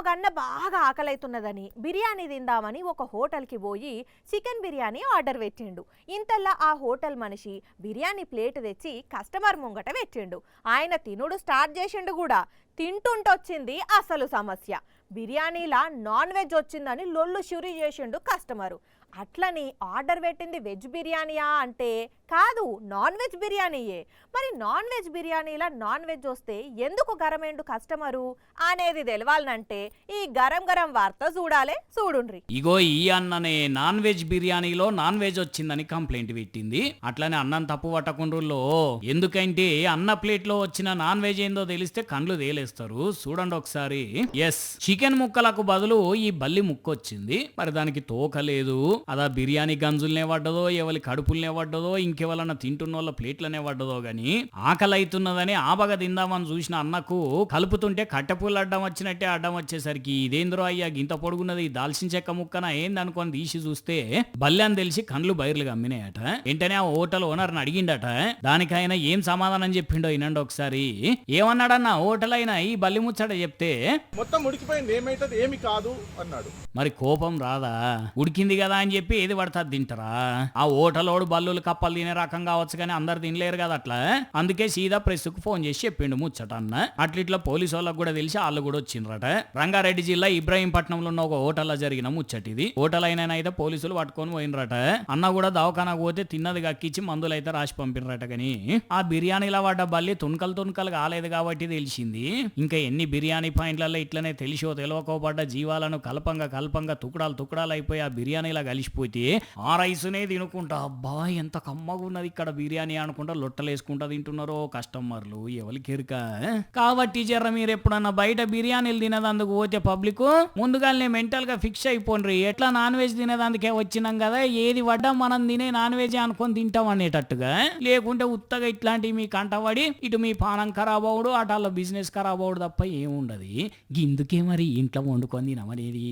గన్న బాగా ఆకలైతున్నదని బిర్యానీ తిందామని ఒక హోటల్కి పోయి చికెన్ బిర్యానీ ఆర్డర్ పెట్టిండు. ఇంతల్లా ఆ హోటల్ మనిషి బిర్యానీ ప్లేట్ తెచ్చి కస్టమర్ ముంగట పెట్టిండు. ఆయన తినుడు స్టార్ట్ చేసిండు కూడా. తింటుంటొచ్చింది అసలు సమస్య. బిర్యానీలా నాన్ వెజ్ వచ్చిందని లొల్లు షురీ చేసిండు కస్టమరు. అట్లని ఆర్డర్ పెట్టింది వెజ్ బిర్యానీయా అంటే కాదు, నాన్ వెజ్ బిర్యానీయే. మరి నాన్ వెజ్ బిర్యానీలా నాన్ వెజ్ వస్తే ఎందుకు గరమేండు కస్టమరు అనేది తెలవాలంటే ఈ గరం గరం వార్త చూడాలే, చూడుండ్రి. ఇగో ఈ అన్ననే నాన్ వెజ్ బిర్యానీలో నాన్ వెజ్ వచ్చిందని కంప్లైంట్ పెట్టింది. అట్లనే అన్నం తప్పు పట్టకుండ్రులో. ఎందుకంటే అన్న ప్లేట్ లో వచ్చిన నాన్ వెజ్ ఏందో తెలిస్తే కండ్లు తేలేస్తారు. చూడండి ఒకసారి. ఎస్, చికెన్ ముక్కలకు బదులు ఈ బల్లి ముక్క వచ్చింది. మరి దానికి తోక లేదు. అదా బిర్యానీ గంజులనే పడ్డదో, ఎవరి కడుపులనే పడ్డదో, ఇంకెవరన్నా తింటున్న వాళ్ళ ప్లేట్లనే పడ్డదో గాని ఆకలి అవుతున్నదని ఆబగా తిందామని చూసిన అన్నకు కలుపుతుంటే కట్టెపూలు అడ్డం వచ్చినట్టే అడ్డం వచ్చేసరికి ఇదేంద్రో అయ్యా గింత పొడుగున్నది దాల్చిన చెక్క ముక్కన ఏందనుకొని తీసి చూస్తే బల్లి అని తెలిసి కండ్లు బైర్లు గమ్మినాయట. వెంటనే ఆ హోటల్ ఓనర్ని అడిగిండట. దానికైనా ఏం సమాధానం చెప్పిండో వినండి ఒకసారి. ఏమన్నాడన్న హోటల్ అయినా ఈ బల్లి ముచ్చట చెప్తే మొత్తం ఉడికిపోయింది, ఏమైతుంది ఏమి కాదు అన్నాడు. మరి కోపం రాదా? ఉడికింది కదా అని చెప్పి ఏది పడతా తింటారా? ఆ హోటలోడు బల్లులు కప్పలు తినే రకం కావచ్చు కానీ అందరు తినలేరు కదా అట్లా. అందుకే సీదా ప్రెస్ కు ఫోన్ చేసి చెప్పిండు ముచ్చట అన్న. అట్లిట్లా పోలీసు వాళ్ళకు కూడా తెలిసి వాళ్ళు కూడా వచ్చిండ్రట. రంగారెడ్డి జిల్లా ఇబ్రాహీంపట్నంలో ఉన్న ఒక హోటల్లో జరిగిన ముచ్చట ఇది. హోటల్ అయినా అయితే పోలీసులు పట్టుకొని పోయినరట. అన్న కూడా దవాఖానకు పోతే తిన్నది కక్కిచ్చి మందులు అయితే రాసి పంపినరట. కానీ ఆ బిర్యానీలో పడ్డ బల్లి తుణకలు కాలేదు కాబట్టి తెలిసింది. ఇంకా ఎన్ని బిర్యానీ పాయింట్లలో ఇట్లనే తెలిసో తెలియకోబడ్డ జీవాలను కల్పంగా తుకుడాలు అయిపోయి ఆ బిర్యానీలా కలిసిపోతే ఆ రైసునే తినుకుంటా అబ్బా ఎంత కమ్మగా ఉన్నది ఇక్కడ బిర్యానీ అనుకుంటా లొట్టలేసుకుంటా తింటున్నారో కస్టమర్లు. ఎవరికి ఎరుక. కాబట్టి జర్ర మీరు ఎప్పుడన్నా బయట బిర్యానీలు తినేదందుకు పోతే పబ్లిక్ ముందుగానే మెంటల్ గా ఫిక్స్ అయిపోండ్రి. ఎట్లా నాన్ వెజ్ తినేదానికే వచ్చినాం కదా, ఏది వడ్డా మనం తినే నాన్ వెజ్ అనుకొని తింటాం అనేటట్టుగా. లేకుంటే ఉత్తగా ఇట్లాంటివి మీ కంటపడి ఇటు మీ పానం ఖరాబ్ అవడు, అటాల్లో బిజినెస్ ఖరాబ్ అవడు తప్ప ఏముండదు. గిందుకే మరి ఇంట్లో వండుకొని తినమనేది.